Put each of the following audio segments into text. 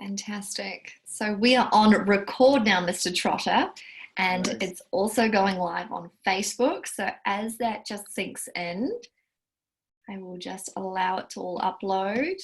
Fantastic. So we are on record now, Mr. Trotter, and Nice. it's also going live on Facebook. So as that just sinks in, I will just allow it to all upload.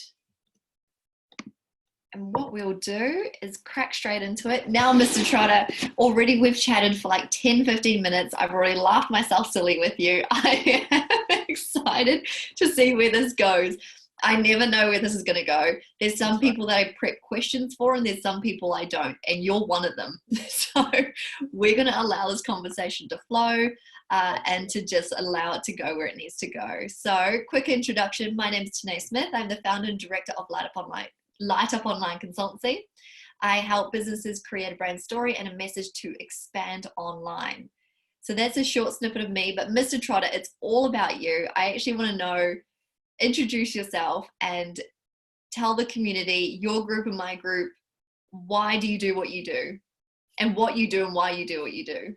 And what we'll do is crack straight into it. Now, Mr. Trotter, already we've chatted for like 10, 15 minutes. I've already laughed myself silly with you. I am excited to see where this goes. I never know where this is going to go. There's some That's fine. people that I prep questions for, and there's some people I don't, and you're one of them. So we're going to allow this conversation to flow and to just allow it to go where it needs to go. So, quick introduction. My name is Tanay Smith. I'm the founder and director of Light Up Online Consultancy. I help businesses create a brand story and a message to expand online. So that's a short snippet of me, but Mr. Trotter, it's all about you. I actually want to know, introduce yourself and tell the community, your group and my group, why do you do what you do, and what you do and why you do what you do.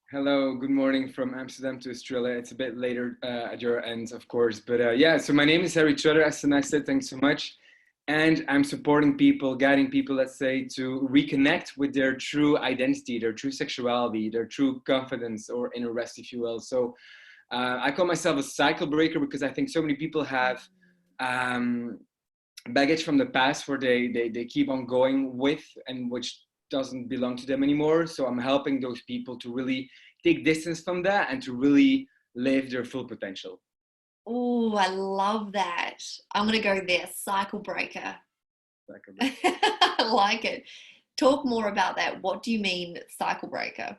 Hello, good morning from Amsterdam to Australia. It's a bit later at your end, of course. But yeah, so my name is Harry Trotter, as I said, thanks so much. And I'm supporting people, guiding people, let's say, to reconnect with their true identity, their true sexuality, their true confidence or inner rest, if you will. So I call myself a cycle breaker because I think so many people have baggage from the past where they keep on going with and which doesn't belong to them anymore. So I'm helping those people to really take distance from that and to really live their full potential. Oh, I love that. I'm going to go there, cycle breaker. Cycle breaker. I like it. Talk more about that. What do you mean cycle breaker?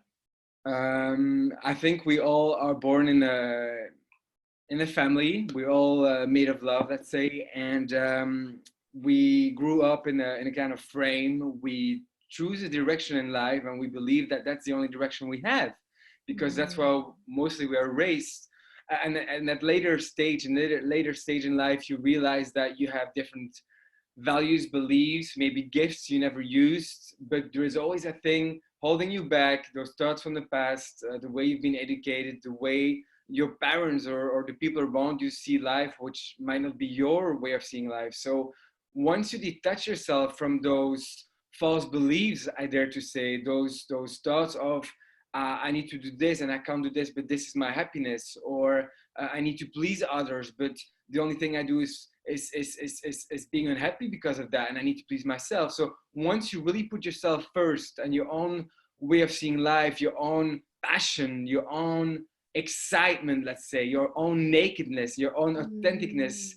I think we all are born in a family. We're all made of love, let's say, and we grew up in a kind of frame. We choose a direction in life, and we believe that that's the only direction we have, because that's how mostly we are raised. And at later stage in life, you realize that you have different values, beliefs, maybe gifts you never used, but there is always a thing holding you back, those thoughts from the past, the way you've been educated, the way your parents or the people around you see life, which might not be your way of seeing life. So once you detach yourself from those false beliefs, I dare to say, those thoughts of I need to do this and I can't do this, but this is my happiness, or I need to please others, but the only thing I do is being unhappy because of that, and I need to please myself. So once you really put yourself first and your own way of seeing life, your own passion, your own excitement, let's say, your own nakedness, your own authenticness,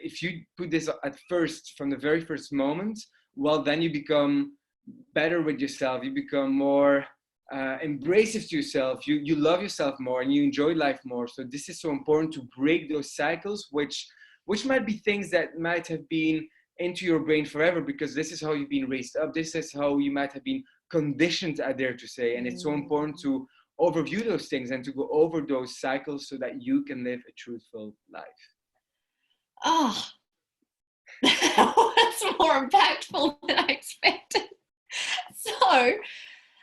if you put this at first from the very first moment, well, then you become better with yourself. You become more embracive to yourself. You love yourself more and you enjoy life more. So this is so important, to break those cycles, which might be things that might have been into your brain forever, because this is how you've been raised up. This is how you might have been conditioned, I dare to say. And it's so important to overview those things and to go over those cycles so that you can live a truthful life. Oh, that's more impactful than I expected. So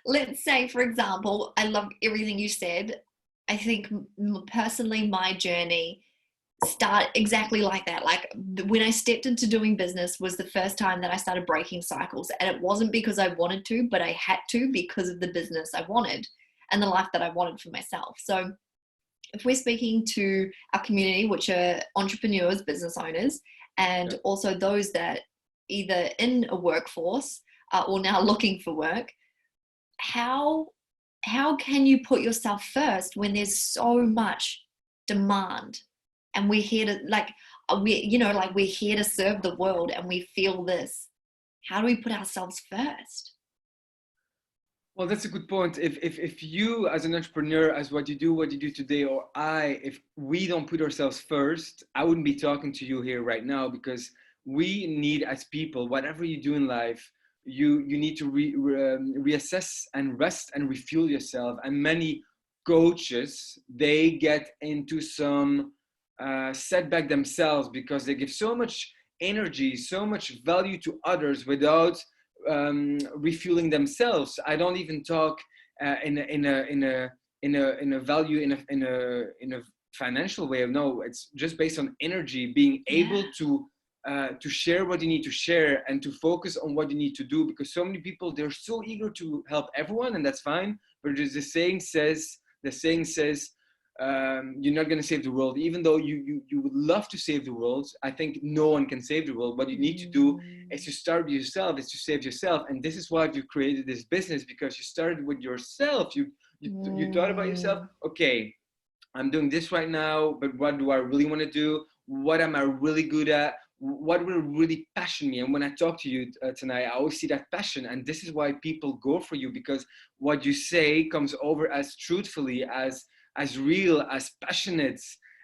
let's say, for example, I love everything you said. I think personally, my journey start exactly like that. Like when I stepped into doing business was the first time that I started breaking cycles. And it wasn't because I wanted to, but I had to because of the business I wanted and the life that I wanted for myself. So if we're speaking to our community, which are entrepreneurs, business owners, and also those that either in a workforce or now looking for work, how can you put yourself first when there's so much demand, and we're here to we're here to serve the world, and we feel this? How do we put ourselves first? Well, that's a good point. If you as an entrepreneur, as what you do today, or if we don't put ourselves first, I wouldn't be talking to you here right now, because we need, as people, whatever you do in life, you need to reassess and rest and refuel yourself. And many coaches, they get into some setback themselves because they give so much energy, so much value to others without refueling themselves. I don't even talk in a value in a financial way. No, it's just based on energy, being able to to share what you need to share and to focus on what you need to do, because so many people, they're so eager to help everyone, and that's fine. But there's the saying says, you're not going to save the world, even though you would love to save the world. I think no one can save the world. What you need to do is to start with yourself, is to save yourself. And this is why you created this business, because you started with yourself. You thought about yourself. Okay, I'm doing this right now, but what do I really want to do? What am I really good at? What will really passion me? And when I talk to you tonight, I always see that passion. And this is why people go for you, because what you say comes over as truthfully, as real, as passionate.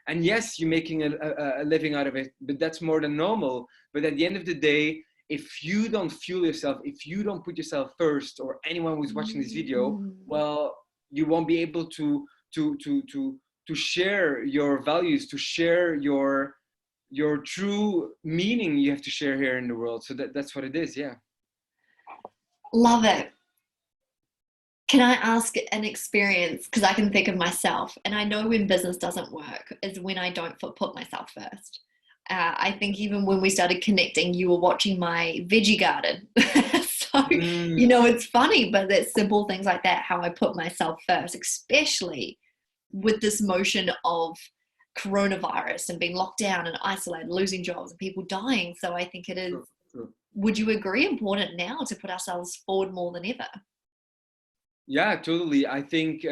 And yes, you're making a living out of it, but that's more than normal. But at the end of the day, if you don't fuel yourself, if you don't put yourself first, or anyone who's watching this video, well, you won't be able to share your values, to share your true meaning you have to share here in the world. So that's what it is. Yeah. Love it. Can I ask an experience? Because I can think of myself, and I know when business doesn't work is when I don't put myself first. I think even when we started connecting, you were watching my veggie garden. So, you know, it's funny, but it's simple things like that, how I put myself first, especially with this motion of coronavirus and being locked down and isolated, losing jobs and people dying. So I think it is, would you agree, important now to put ourselves forward more than ever? Yeah, totally. I think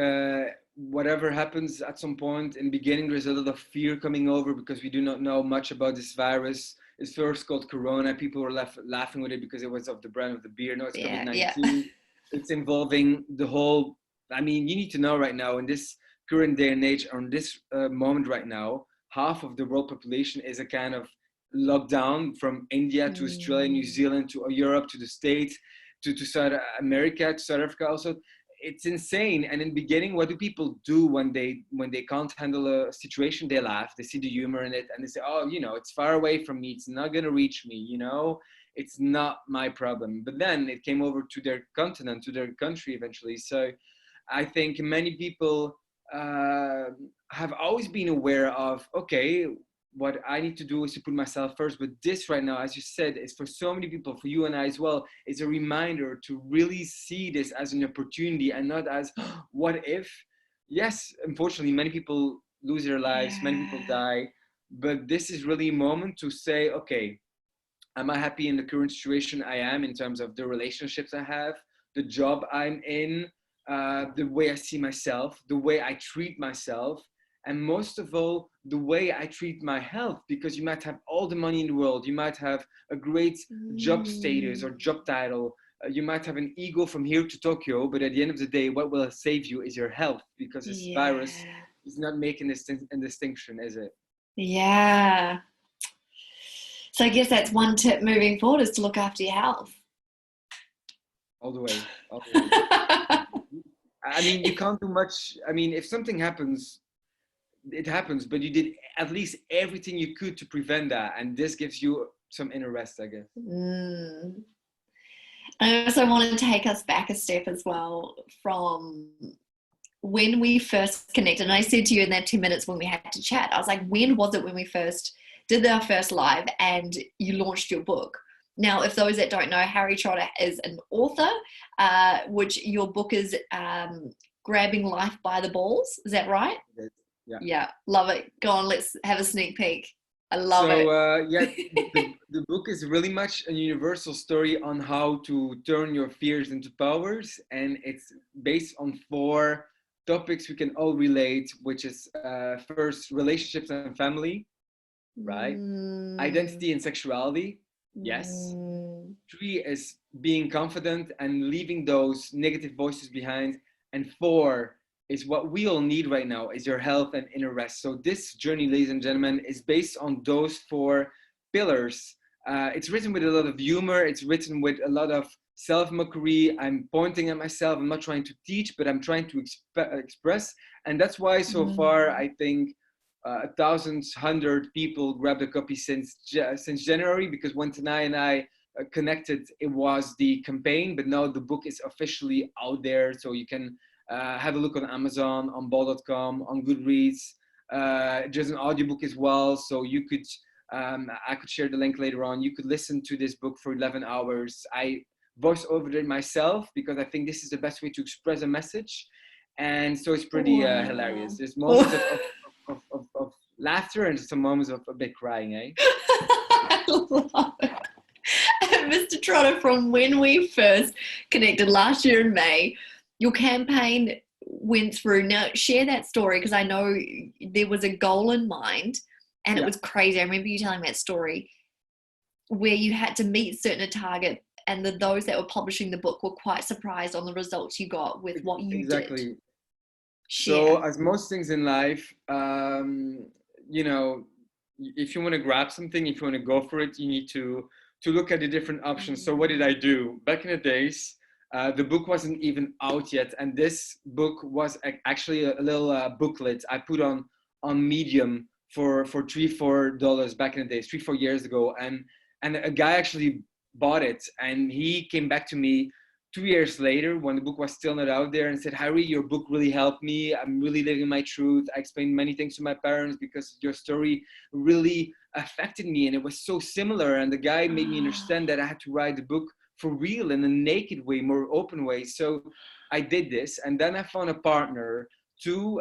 whatever happens at some point, in the beginning, there's a lot of fear coming over because we do not know much about this virus. It's first called Corona. People were laughing with it because it was of the brand of the beer. No, it's COVID-19. Yeah. It's involving the whole, I mean, you need to know right now, in this current day and age, on this moment right now, half of the world population is a kind of lockdown, from India to Australia, New Zealand, to Europe, to the States, to South America, to South Africa also. It's insane. And in the beginning, what do people do when they can't handle a situation? They laugh, they see the humor in it, and they say, oh, you know, it's far away from me, it's not going to reach me, you know, it's not my problem. But then it came over to their continent, to their country eventually. So I think many people have always been aware of, okay, what I need to do is to put myself first. But this right now, as you said, is for so many people, for you and I as well, it's a reminder to really see this as an opportunity and not as what if. Yes, unfortunately, many people lose their lives, many people die, but this is really a moment to say, okay, am I happy in the current situation I am, in terms of the relationships I have, the job I'm in, the way I see myself, the way I treat myself, and most of all, the way I treat my health. Because you might have all the money in the world, you might have a great job status or job title, you might have an ego from here to Tokyo, but at the end of the day, what will save you is your health, because this virus is not making this distinction, is it? Yeah. So I guess that's one tip moving forward, is to look after your health. All the way. All the way. I mean, you can't do much. I mean, if something happens, it happens, but you did at least everything you could to prevent that. And this gives you some inner rest, I guess. I also want to take us back a step as well, from when we first connected. And I said to you in that 10 minutes when we had to chat, I was like, when was it when we first did our first live and you launched your book? Now, if those that don't know, Harry Trotter is an author, which your book is Grabbing Life by the Balls. Is that right? Yeah, love it. Go on, let's have a sneak peek. I love it. So the book is really much a universal story on how to turn your fears into powers, and it's based on 4 topics we can all relate, which is first, relationships and family, right? Identity and sexuality, yes. 3 is being confident and leaving those negative voices behind, and 4 is what we all need right now, is your health and inner rest. So this journey, ladies and gentlemen, is based on those 4 pillars. It's written with a lot of humor. It's written with a lot of self-mockery. I'm pointing at myself. I'm not trying to teach, but I'm trying to express. And that's why so far, I think 1,100 people grabbed a copy since January, because when Tanay and I connected, it was the campaign, but now the book is officially out there. So you can have a look on Amazon, on ball.com, on Goodreads. There's an audiobook as well, so you could I could share the link later on. You could listen to this book for 11 hours. I voice over it myself because I think this is the best way to express a message. And so it's pretty hilarious. There's moments of laughter and some moments of a bit crying, eh? I love it. Mr. Trotter, from when we first connected last year in May, your campaign went through. Now, share that story, because I know there was a goal in mind, and it was crazy. I remember you telling that story where you had to meet certain target, and those that were publishing the book were quite surprised on the results you got with what you did. So, as most things in life, you know, if you want to grab something, if you want to go for it, you need to look at the different options. So what did I do? Back in the days, the book wasn't even out yet. And this book was actually a little booklet I put on Medium for $3-4 back in the days, 3-4 years ago. And a guy actually bought it, and he came back to me 2 years later when the book was still not out there and said, Harry, your book really helped me. I'm really living my truth. I explained many things to my parents because your story really affected me. And it was so similar. And the guy made me understand that I had to write the book for real in a naked way, more open way. So I did this. And then I found a partner to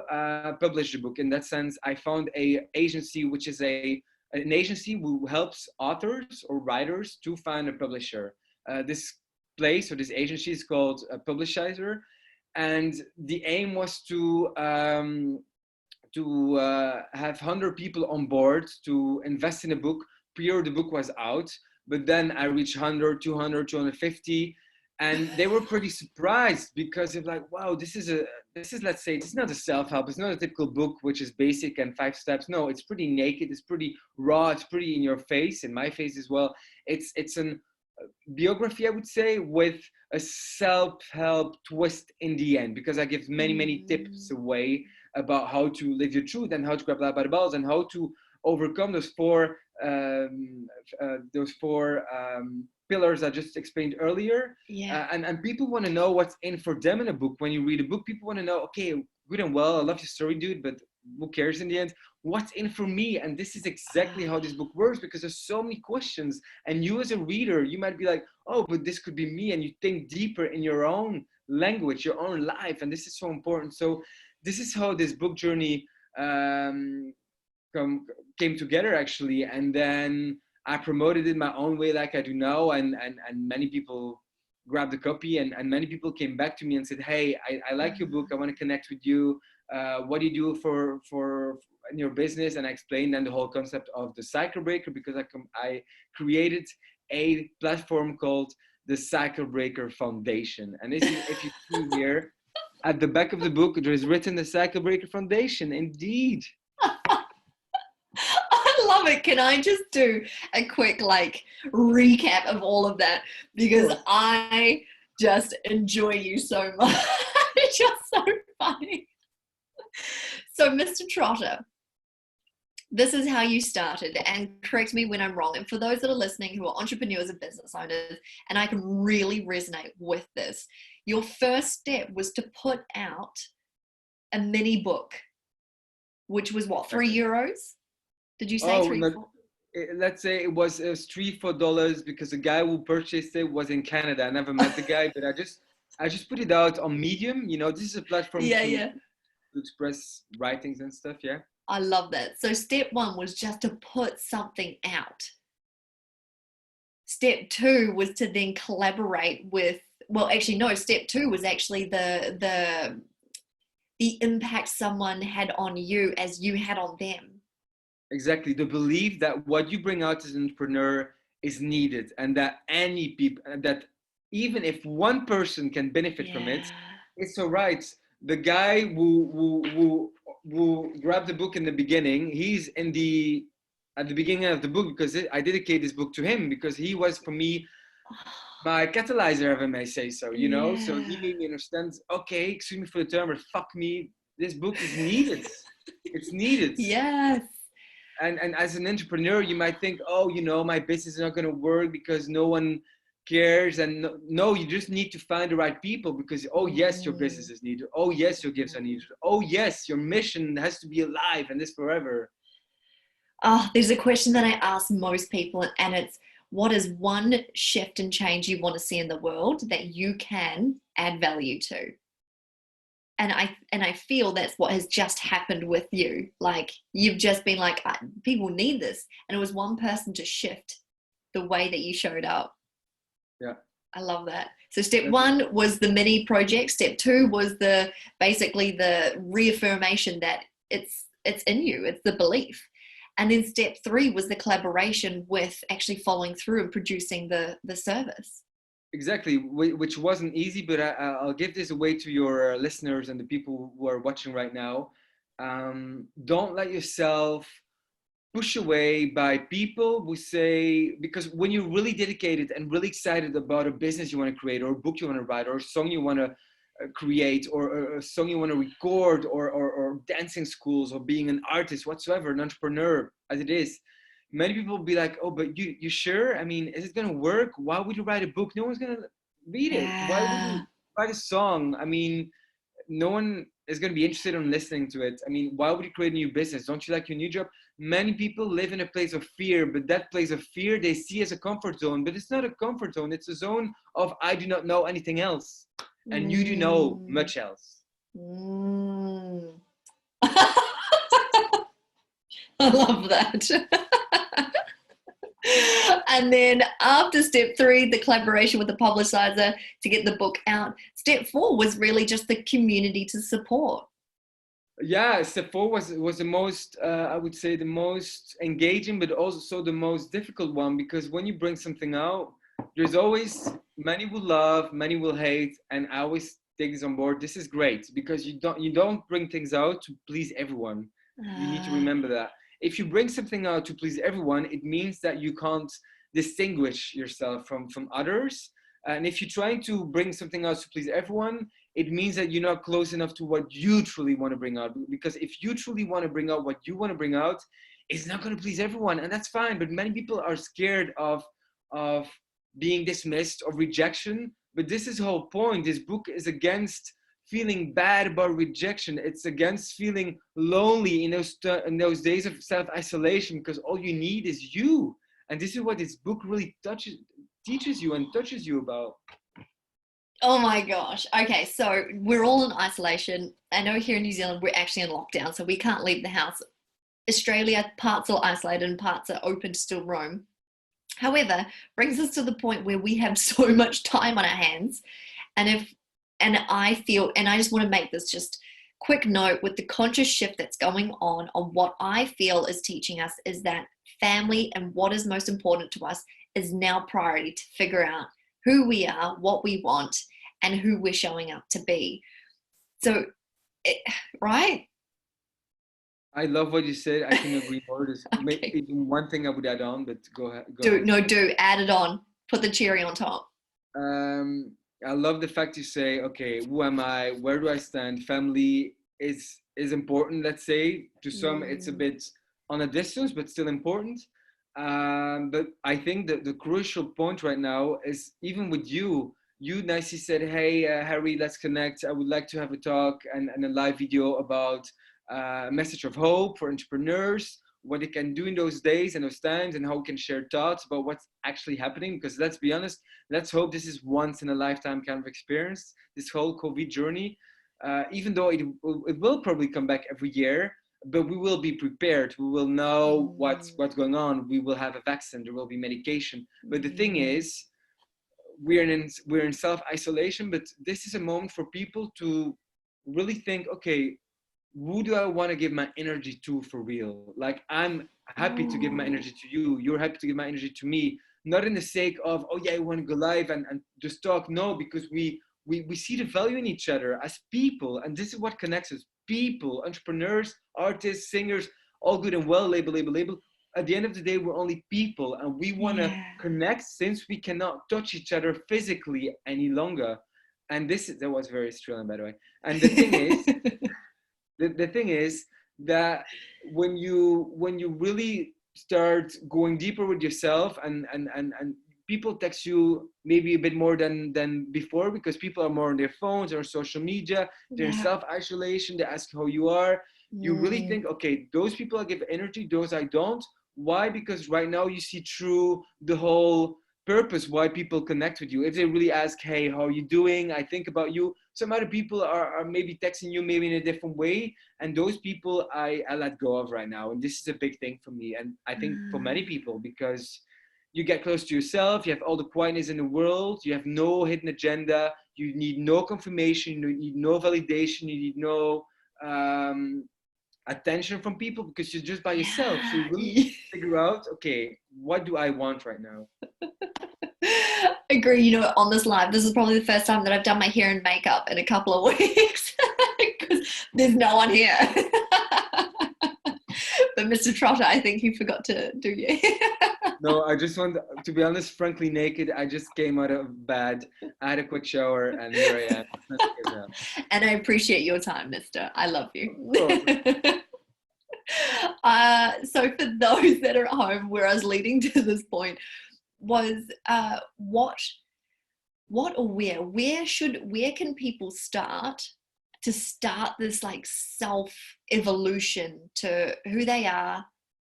publish the book. In that sense, I found an agency, which is an agency who helps authors or writers to find a publisher. This place or this agency is called a Publishizer, and the aim was to have 100 people on board to invest in a book. Prior the book was out, but then I reached 100, 200, 250, and they were pretty surprised because it's like, wow, this is let's say, it's not a self-help, it's not a typical book which is basic and 5 steps. No, it's pretty naked, it's pretty raw, it's pretty in your face, in my face as well. It's an biography, I would say, with a self-help twist in the end, because I give many tips away about how to live your truth and how to grab life by the balls and how to overcome those four pillars I just explained earlier. And people want to know what's in for them in a book. When you read a book, people want to know, okay, good and well, I love your story, dude, but who cares in the end? What's in for me? And this is exactly how this book works, because there's so many questions. And you as a reader, you might be like, oh, but this could be me. And you think deeper in your own language, your own life. And this is so important. So this is how this book journey came together, actually. And then I promoted it my own way, like I do now. And many people grabbed a copy, and many people came back to me and said, hey, I like your book. I want to connect with you. What do you do for in your business? And I explained then the whole concept of the Cycle Breaker, because I created a platform called the Cycle Breaker Foundation. And this is, if you see here at the back of the book, there is written the Cycle Breaker Foundation. Indeed. I love it. Can I just do a quick recap of all of that? Because I just enjoy you so much. It's just so funny. So, Mr. Trotter, this is how you started, and correct me when I'm wrong. And for those that are listening who are entrepreneurs and business owners, and I can really resonate with this, your first step was to put out a mini book, which was what, €3? Did you say 3? Let's say it was $3-4 because the guy who purchased it was in Canada. I never met the guy, but I just put it out on Medium. You know, this is a platform to express writings and stuff. Yeah. I love that. So step 1 was just to put something out. Step 2 was to then collaborate with, step 2 was actually the impact someone had on you as you had on them. Exactly. The belief that what you bring out as an entrepreneur is needed, and that that even if one person can benefit from it, it's all right. The guy who grabbed the book in the beginning, he's at the beginning of the book, because I dedicate this book to him, because he was, for me, my catalyzer, if I may say so, you know? So he made me understand, okay, excuse me for the term, but fuck me, this book is needed. It's needed. Yes. And as an entrepreneur, you might think, oh, you know, my business is not going to work because no one cares. And no, you just need to find the right people, because, oh, yes, your business is needed. Oh, yes, your gifts are needed. Oh, yes, your mission has to be alive and this forever. Oh, there's a question that I ask most people, and it's, what is one shift and change you want to see in the world that you can add value to? And I feel that's what has just happened with you. Like, you've just been like, people need this, and it was one person to shift the way that you showed up. Yeah. I love that. So step one was the mini project. Step two was the basically the reaffirmation that it's in you. It's the belief. And then step three was the collaboration with actually following through and producing the service. Exactly, which wasn't easy, but I'll give this away to your listeners and the people who are watching right now. Don't let yourself push away by people who say, because when you're really dedicated and really excited about a business you want to create, or a book you want to write, or a song you want to create, or a song you want to record, or dancing schools, or being an artist whatsoever, an entrepreneur as it is, many people will be like, oh, but you sure? I mean, is it going to work? Why would you write a book? No one's going to read it. Why would you Yeah. write a song? I mean, no one is going to be interested in listening to it. I mean, why would you create a new business? Don't you like your new job? Many people live in a place of fear, but that place of fear they see as a comfort zone, but it's not a comfort zone. It's a zone of, I do not know anything else, and you do know Mm. much else. Mm. I love that. And then after step three, the collaboration with the publisher to get the book out. Step four was really just the community to support. Yeah, step four was the most, I would say, the most engaging, but also the most difficult one, because when you bring something out, there's always many will love, many will hate, and I always take this on board. This is great because you don't bring things out to please everyone. You need to Uh, remember that. If you bring something out to please everyone, it means that you can't distinguish yourself from others. And if you're trying to bring something out to please everyone, it means that you're not close enough to what you truly want to bring out. Because if you truly want to bring out what you want to bring out, it's not going to please everyone, and that's fine. But many people are scared of being dismissed, of rejection. But this is the whole point. This book is against feeling bad about rejection. It's against feeling lonely in those days of self-isolation, because all you need is you. And this is what this book really teaches you and touches you about. oh my gosh. Okay, so we're all in isolation. I know here in New Zealand we're actually in lockdown, so we can't leave the house. Australia, parts are isolated and parts are open to still roam. However, brings us to the point where we have so much time on our hands. And if and I feel, and I just want to make this just quick note with the conscious shift that's going on what I feel is teaching us is that family and what is most important to us is now priority to figure out who we are, what we want, and who we're showing up to be. So, right? I love what you said. I can agree more. There's Okay. even one thing I would add on, but go ahead. Go Do ahead. no do add it on. Put the cherry on top. Um, I love the fact you say, okay, who am I? Where do I stand? Family is important. Let's say to some, it's a Mm, bit on a distance, but still important. But I think that the crucial point right now is even with you. You nicely said, "Hey, Harry, let's connect. I would like to have a talk and a live video about a message of hope for entrepreneurs, what they can do in those days and those times, and how we can share thoughts about what's actually happening. Because let's be honest, let's hope this is once in a lifetime kind of experience, this whole COVID journey. Even though it will probably come back every year, but we will be prepared. We will know mm, what's going on. We will have a vaccine. There will be medication. But the thing mm, is, we're in self isolation. But this is a moment for people to really think, okay, who do I want to give my energy to for real? Like, I'm happy to give my mm. energy to you. You're happy to give my energy to me. Not in the sake of, oh yeah, I want to go live and just talk. No, because we see the value in each other as people. And this is what connects us. People, entrepreneurs, artists, singers, all good and well, label. At the end of the day, we're only people, and we want to Yeah. connect since we cannot touch each other physically any longer. And that was very Australian, by the way. And the thing is that when you really start going deeper with yourself, and people text you maybe a bit more than before, because people are more on their phones or social media, they're in Yeah. self isolation, they ask how you are. You really Mm. think, okay, those people I give energy, those I don't. Why? Because right now you see through the whole purpose why people connect with you. If they really ask, hey, how are you doing? I think about you. Some other people are maybe texting you maybe in a different way. And those people I let go of right now. And this is a big thing for me. And I think for many people, because you get close to yourself, you have all the quietness in the world, you have no hidden agenda, you need no confirmation, you need no validation, you need no um, attention from people because you're just by yourself. So you really Yeah. figure out, okay, what do I want right now? Agree. You know, on this live, this is probably the first time that I've done my hair and makeup in a couple of weeks because there's no one here. But Mr. Trotter, I think you forgot to do your hair. No, I just want to be honest, frankly naked. I just came out of bed. I had a quick shower and here I am. And I appreciate your time, Mister. I love you. Of course. So for those that are at home, where I was leading to this point was what or where can people start to start this like self evolution to who they are,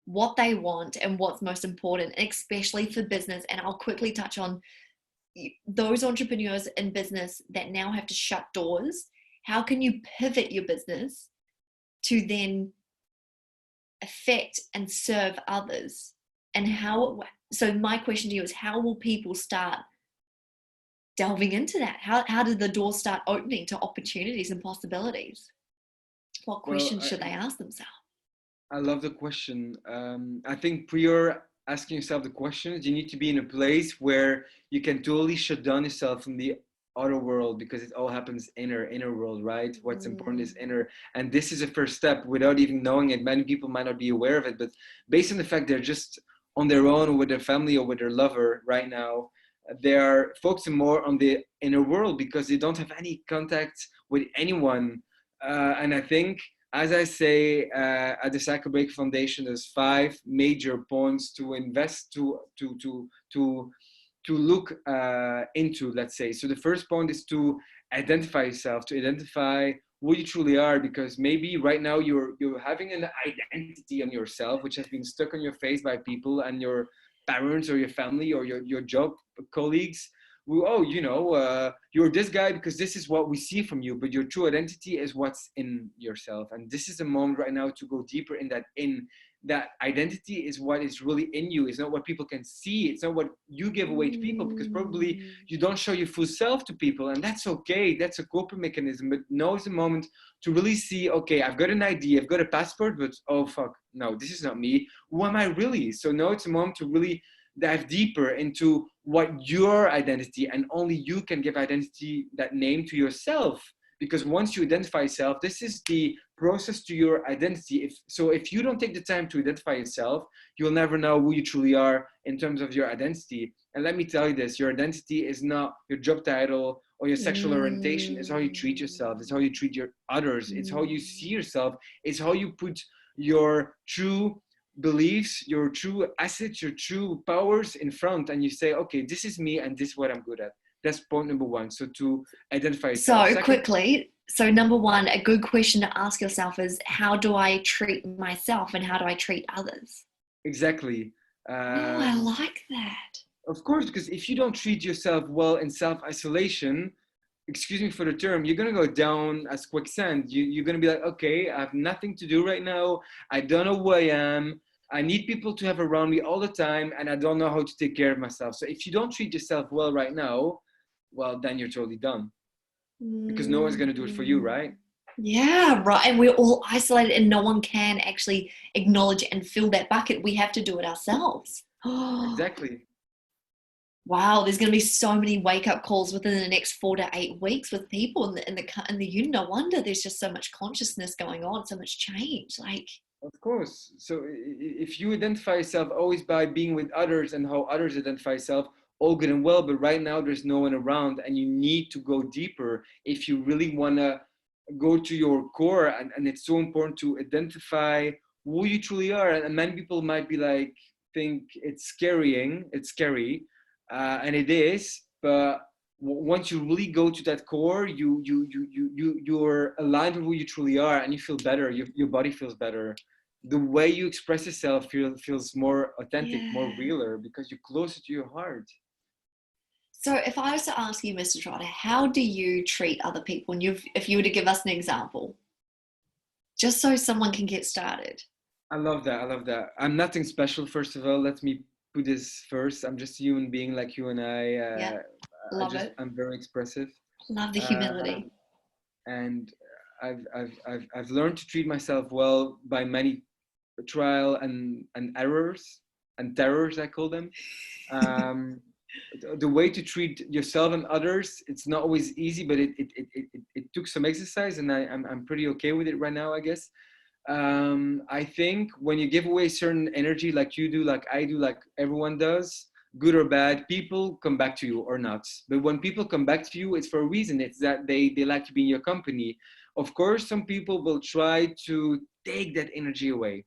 what they want, and what's most important, especially for business. And I'll quickly touch on those entrepreneurs in business that now have to shut doors. How can you pivot your business to then affect and serve others? And so my question to you is, how will people start delving into that? How did the doors start opening to opportunities and possibilities? What Well, questions should they ask themselves? I love the question. I think prior asking yourself the questions, you need to be in a place where you can totally shut down yourself from the outer world because it all happens inner world, right? What's important is inner. And this is a first step without even knowing it. Many people might not be aware of it, but based on the fact they're just on their own or with their family or with their lover right now, they are focusing more on the inner world because they don't have any contact with anyone. And I think as I say at the Cycle Break Foundation, there's 5 major points to invest to look into. Let's say so. The first point is to identify yourself, to identify who you truly are, because maybe right now you're having an identity on yourself which has been stuck on your face by people and your parents or your family or your job colleagues oh, you're this guy because this is what we see from you, but your true identity is what's in yourself. And this is a moment right now to go deeper in that identity is what is really in you. It's not what people can see. It's not what you give away to people, because probably you don't show your full self to people, and that's okay. That's a coping mechanism. But now is the moment to really see, okay, I've got an idea, I've got a passport, but oh fuck, no, this is not me. Who am I really? So now it's a moment to really dive deeper into what your identity, and only you can give identity, that name to yourself. Because once you identify yourself, this is the process to your identity. If you don't take the time to identify yourself, you'll never know who you truly are in terms of your identity. And let me tell you this, your identity is not your job title or your sexual orientation. It's how you treat yourself. It's how you treat your others. It's how you see yourself. It's how you put your true beliefs, your true assets, your true powers in front, and you say, okay, this is me and this is what I'm good at. That's point number 1. So to identify yourself. So quickly, so number 1, a good question to ask yourself is, how do I treat myself and how do I treat others? Exactly. Oh, I like that. Of course, because if you don't treat yourself well in self-isolation, excuse me for the term, you're going to go down as quicksand. You're going to be like, okay, I have nothing to do right now. I don't know who I am. I need people to have around me all the time, and I don't know how to take care of myself. So if you don't treat yourself well right now, well, then you're totally done. Because no one's going to do it for you, right? Yeah, right. And we're all isolated and no one can actually acknowledge and fill that bucket. We have to do it ourselves. Exactly. Wow, there's going to be so many wake-up calls within the next 4 to 8 weeks with people in the no wonder there's just so much consciousness going on, so much change. Like, of course. So if you identify yourself always by being with others and how others identify yourself, all good and well, but right now there's no one around and you need to go deeper if you really want to go to your core. And it's so important to identify who you truly are. And many people might be like, think it's scary, and it is, but once you really go to that core, you're aligned with who you truly are, and you feel better. Your body feels better. The way you express yourself feels more authentic, more Yeah. realer, because you're closer to your heart. So if I was to ask you, Mr. Trotter, how do you treat other people? And if you were to give us an example, just so someone can get started. I love that. I love that. I'm nothing special. First of all, let me put this first. I'm just a human being like you and I. Yeah, love it. I'm very expressive, Love the uh, humility. and I've learned to treat myself well by many trial and errors and terrors, I call them. Um, the way to treat yourself and others, it's not always easy, but it took some exercise, and I'm pretty okay with it right now, I guess. I think when you give away certain energy, like you do, like I do, like everyone does, good or bad, people come back to you or not. But when people come back to you, it's for a reason. It's that they like to be in your company. Of course, some people will try to take that energy away.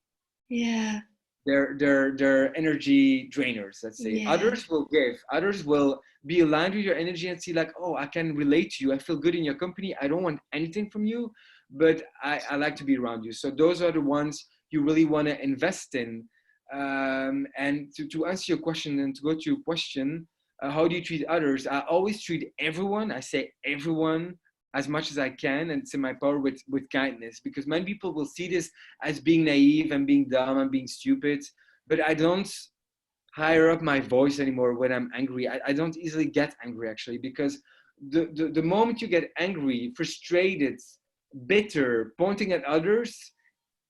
Yeah, They're energy drainers, let's say. yeah. Others will give. Others will be aligned with your energy and see like, oh, I can relate to you. I feel good in your company. I don't want anything from you, but I like to be around you. So those are the ones you really want to invest in. And to answer your question and to go to your question, how do you treat others? I always treat everyone, I say everyone, as much as I can, and it's in my power, with kindness, because many people will see this as being naive and being dumb and being stupid. But I don't higher up my voice anymore when I'm angry. I don't easily get angry, actually, because the moment you get angry, frustrated, bitter, pointing at others,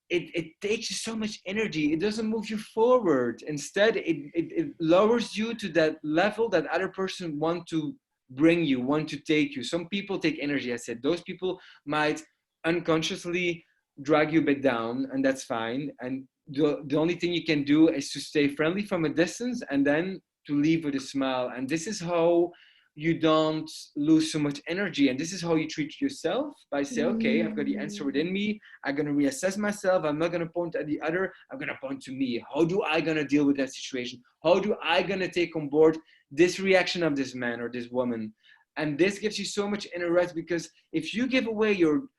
it takes you so much energy. It doesn't move you forward. Instead, it lowers you to that level that other person want to bring you, want to take you. Some people take energy. I said those people might unconsciously drag you a bit down, and that's fine. And the only thing you can do is to stay friendly from a distance, and then to leave with a smile. And this is how you don't lose so much energy. And this is how you treat yourself, by say, okay, I've got the answer Mm. within me. I'm going to reassess myself. I'm not going to point at the other. I'm going to point to me. How do I going to deal with that situation? How do I going to take on board this reaction of this man or this woman? And this gives you so much inner rest, because if you give away your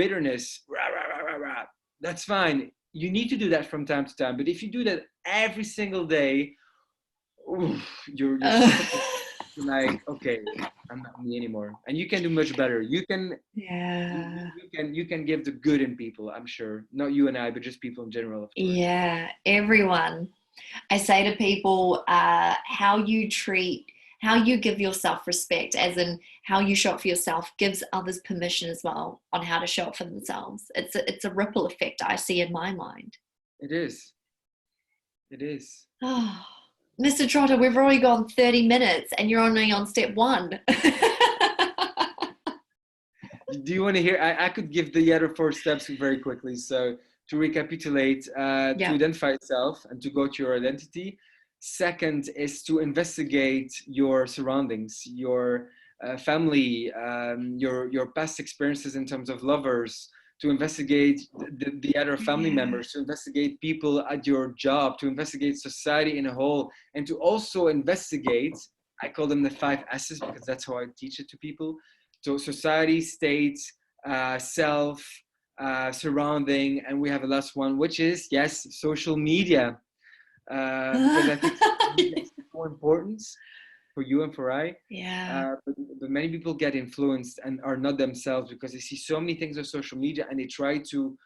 bitterness, rah, rah, rah, rah, rah, that's fine. You need to do that from time to time. But if you do that every single day, oof, you're suffocating. Like, okay, I'm not me anymore. And you can do much better. Yeah. You can give the good in people, I'm sure. Not you and I, but just people in general, of course. Yeah, everyone. I say to people, how you give yourself respect, as in how you show up for yourself, gives others permission as well on how to show up for themselves. It's a ripple effect I see in my mind. It is. It is. Oh, Mr. Trotter, we've already gone 30 minutes and you're only on step one. Do you want to hear? I could give the other 4 steps very quickly. So to recapitulate, to Yeah. identify yourself and to go to your identity. Second is to investigate your surroundings, your family, your past experiences in terms of lovers, to investigate the other family Yeah. members, to investigate people at your job, to investigate society in a whole, and to also investigate, I call them the 5 S's because that's how I teach it to people. So society, state, self, surrounding, and we have a last one, which is, yes, social media. Because I think social media is so important for you and for I. Yeah. But many people get influenced and are not themselves because they see so many things on social media, and they try to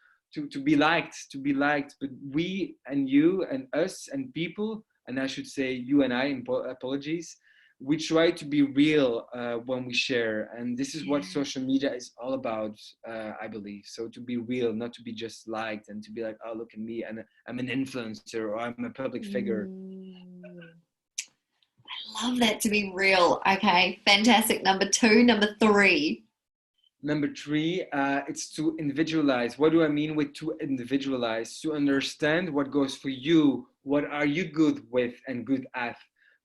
be liked, to be liked. But we and you and us and people, and I should say you and I, apologies, we try to be real when we share, and this is what Yeah. social media is all about, I believe. So to be real, not to be just liked and to be like, oh, look at me, and I'm an influencer or I'm a public figure. Mm. Love that, to be real. Okay, fantastic. Number two, number three. Number 3, it's to individualize. What do I mean with to individualize? To understand what goes for you. What are you good with and good at?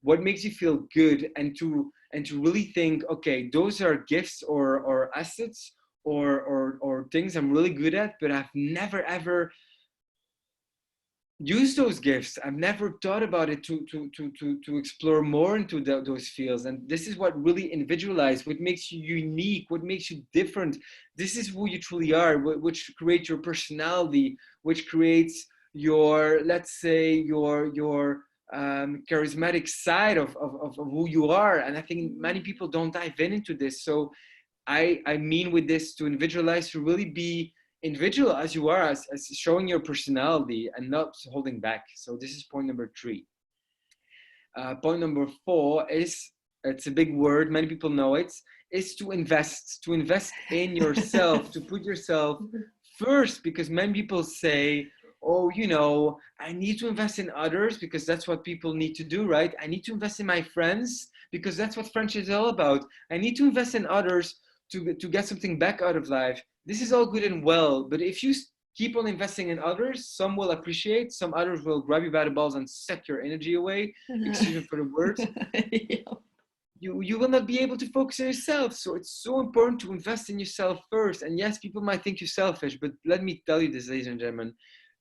What makes you feel good, and to really think, okay, those are gifts or assets or things I'm really good at, but I've never ever use those gifts. I've never thought about it to explore more into those fields. And this is what really individualized, what makes you unique, what makes you different. This is who you truly are, which creates your personality, which creates your, let's say, your charismatic side of who you are. And I think many people don't dive into this. So I mean with this, to individualize, to really be individual as you are, as showing your personality and not holding back. So this is point number 3. Point number 4 is, it's a big word, many people know it, is to invest in yourself, to put yourself first, because many people say, oh, you know, I need to invest in others because that's what people need to do, right? I need to invest in my friends because that's what friendship is all about. I need to invest in others to get something back out of life. This is all good and well, but if you keep on investing in others, some will appreciate, some others will grab you by the balls and suck your energy away. Excuse me for the words. Yeah. You will not be able to focus on yourself. So it's so important to invest in yourself first. And yes, people might think you're selfish, but let me tell you this, ladies and gentlemen,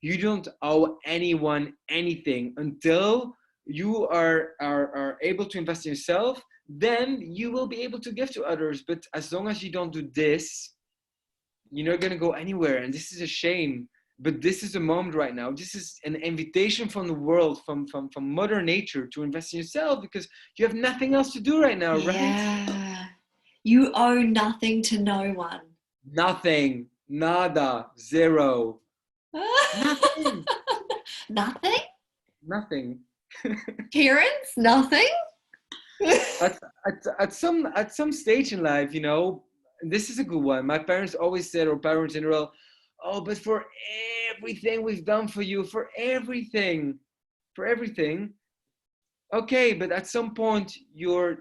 you don't owe anyone anything until you are able to invest in yourself. Then you will be able to give to others. But as long as you don't do this, you're not going to go anywhere. And this is a shame. But this is the moment right now. This is an invitation from the world, from Mother Nature, to invest in yourself, because you have nothing else to do right now, right? Yeah. You owe nothing to no one. Nothing. Nada. Zero. Nothing. Nothing? Nothing. Parents? Nothing? at some stage in life, you know, this is a good one. My parents always said, or parents in general, oh, but for everything we've done for you, for everything. Okay, but at some point you're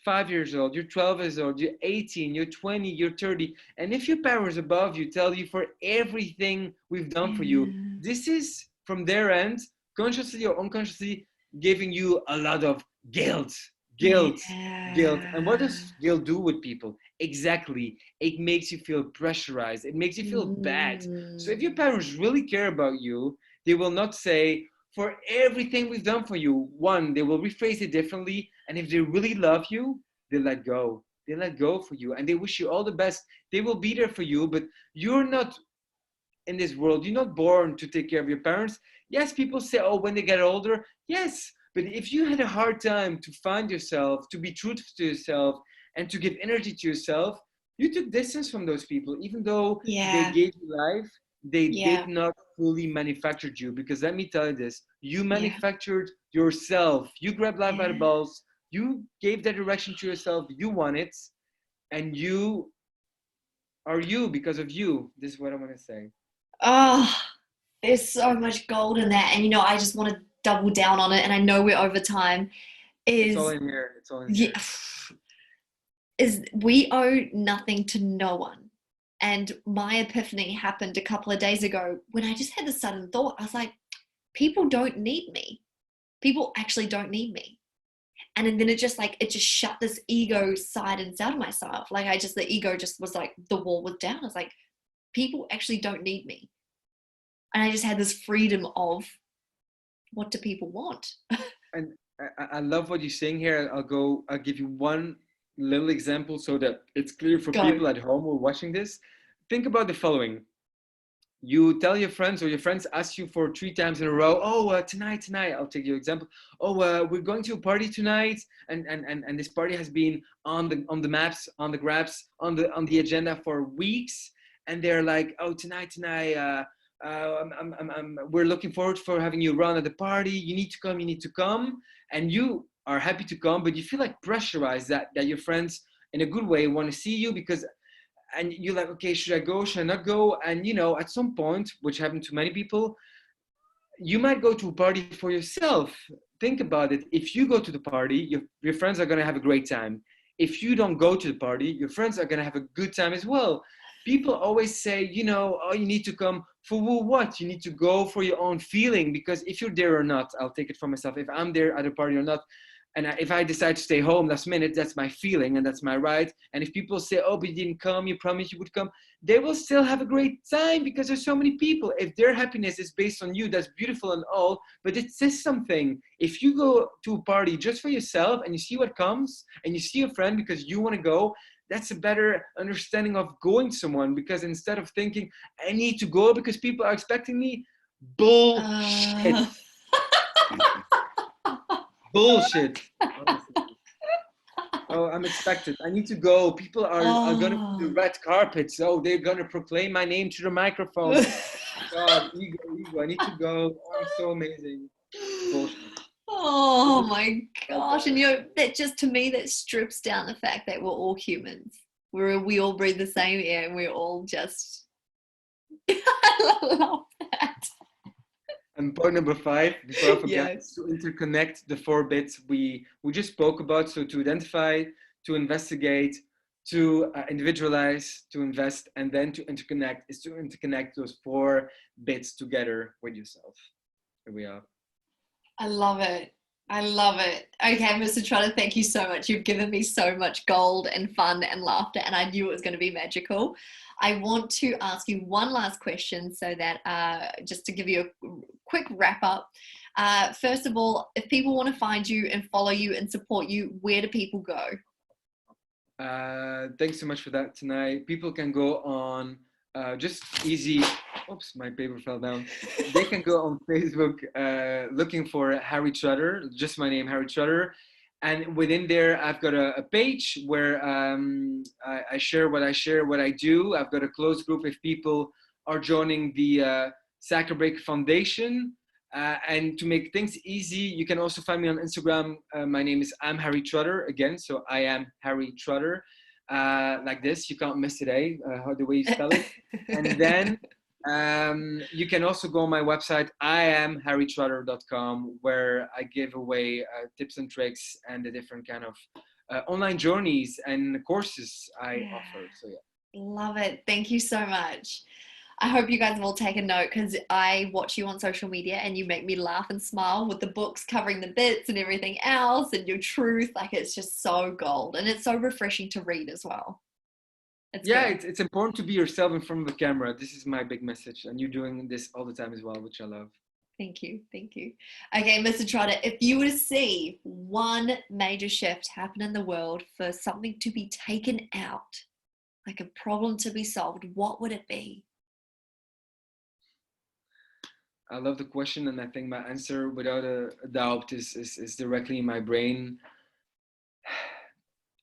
5 years old, you're 12 years old, you're 18, you're 20, you're 30. And if your parents above you tell you for everything we've done for you, this is from their end, consciously or unconsciously, giving you a lot of guilt. And what does guilt do with people? Exactly. It makes you feel pressurized. It makes you feel bad. So if your parents really care about you, they will not say, for everything we've done for you. One, they will rephrase it differently. And if they really love you, they let go. They let go for you and they wish you all the best. They will be there for you, but you're not in this world. You're not born to take care of your parents. Yes, people say, oh, when they get older. Yes, but if you had a hard time to find yourself, to be truthful to yourself, and to give energy to yourself, you took distance from those people, even though they gave you life. They did not fully manufacture you, because let me tell you this, you manufactured yourself. You grabbed life by the balls. You gave that direction to yourself. You want it. And you are you because of you. This is what I want to say. Oh, there's so much gold in that. And, you know, I just want to double down on it. And I know we're over time. It's all in here. It's all in here. Is we owe nothing to no one. And my epiphany happened a couple of days ago when I just had this sudden thought. I was like, people don't need me. People actually don't need me. And then it just shut this ego side inside of myself. Like the ego just was like, the wall was down. I was like, people actually don't need me. And I just had this freedom of, what do people want? And I love what you're saying here. I'll give you one little example so that it's clear for people at home who are watching this. Think about the following. You tell your friends, or your friends ask you for 3 times in a row, oh, tonight, I'll take your example. Oh, we're going to a party tonight, and this party has been on the maps, on the grabs, on the agenda for weeks, and they're like, oh, tonight, we're looking forward for having you around at the party. You need to come, and you are happy to come, but you feel like pressurized that your friends, in a good way, want to see you, and you're like, okay, should I go? Should I not go? And, you know, at some point, which happened to many people, you might go to a party for yourself. Think about it. If you go to the party, your friends are going to have a great time. If you don't go to the party, your friends are going to have a good time as well. People always say, you know, oh, you need to come for what? You need to go for your own feeling, because if you're there or not, I'll take it for myself. If I'm there at a party or not, And if I decide to stay home last minute, that's my feeling and that's my right. And if people say, oh, but you didn't come, you promised you would come, they will still have a great time because there's so many people. If their happiness is based on you, that's beautiful and all, but it says something. If you go to a party just for yourself and you see what comes and you see a friend because you want to go, that's a better understanding of going to someone, because instead of thinking, I need to go because people are expecting me, bullshit. Bullshit. Honestly. Oh, I'm expected. I need to go. People are going to do the red carpet. So they're going to proclaim my name to the microphone. God, ego. I need to go. Oh, I'm so amazing. Bullshit. Oh my gosh. And that just, to me, that strips down the fact that we're all humans. We all breathe the same air and we're all just, I love that. And point number 5, before I forget, Yes. is to interconnect the 4 bits we just spoke about. So to identify, to investigate, to individualize, to invest, and then to interconnect is to interconnect those 4 bits together with yourself. Here we are. I love it. I love it. Okay, Mr. Trotter, thank you so much. You've given me so much gold and fun and laughter, and I knew it was going to be magical. I want to ask you one last question so that just to give you a quick wrap up. First of all, if people want to find you and follow you and support you, where do people go? Thanks so much for that, Tanay. People can go on just easy. Oops, my paper fell down. They can go on Facebook looking for Harry Trotter, just my name, Harry Trotter. And within there, I've got a page where I share what I do. I've got a closed group if people are joining the Sacre Break Foundation. And to make things easy, you can also find me on Instagram. My name is I'm Harry Trotter again. So I am Harry Trotter, like this. You can't miss today, the way you spell it. And then you can also go on my website, iamharrytrotter.com, where I give away tips and tricks and the different kind of online journeys and courses I offer. So yeah. Love it. Thank you so much. I hope you guys will take a note, because I watch you on social media and you make me laugh and smile with the books covering the bits and everything else and your truth. Like, it's just so gold, and it's so refreshing to read as well. It's important to be yourself in front of the camera. This is my big message, and you're doing this all the time as well, which I love. Thank you. Okay, Mr. Trotter, if you were to see one major shift happen in the world for something to be taken out, like a problem to be solved, what would it be? I love the question, and I think my answer, without a doubt, is directly in my brain.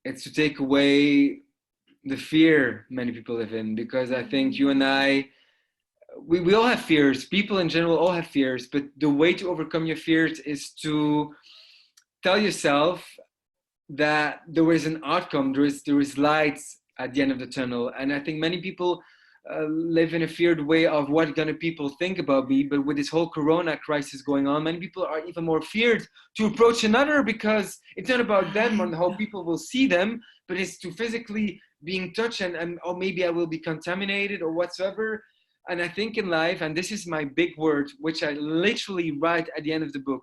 It's to take away the fear many people live in, because I think you and I, we all have fears. People in general all have fears, but the way to overcome your fears is to tell yourself that there is an outcome, there is light at the end of the tunnel. And I think many people live in a feared way of what gonna people think about me. But with this whole corona crisis going on, many people are even more feared to approach another, because it's not about them and how people will see them, but it's to physically being touched and or maybe I will be contaminated or whatsoever. And I think in life, and this is my big word, which I literally write at the end of the book,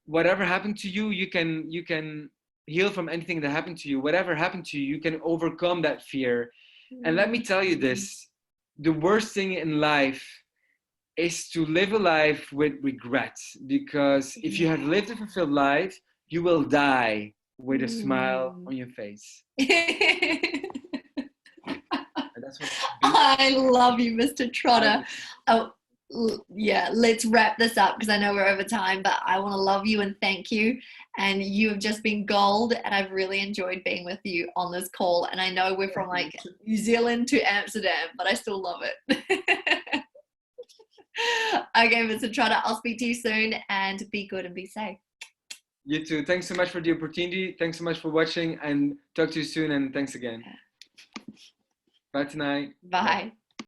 whatever happened to you, you can heal from anything that happened to you. Whatever happened to you, you can overcome that fear. And let me tell you this, the worst thing in life is to live a life with regret, because if you have lived a fulfilled life, you will die with a smile on your face. That's what I love you, Mr. Trotter. Oh, yeah, let's wrap this up, because I know we're over time, but I want to love you and thank you. And you have just been gold, and I've really enjoyed being with you on this call. And I know we're from like New Zealand to Amsterdam, but I still love it. Okay, Mr. Trotter, I'll speak to you soon, and be good and be safe. You too. Thanks so much for the opportunity. Thanks so much for watching, and talk to you soon. And thanks again. Bye tonight. Bye.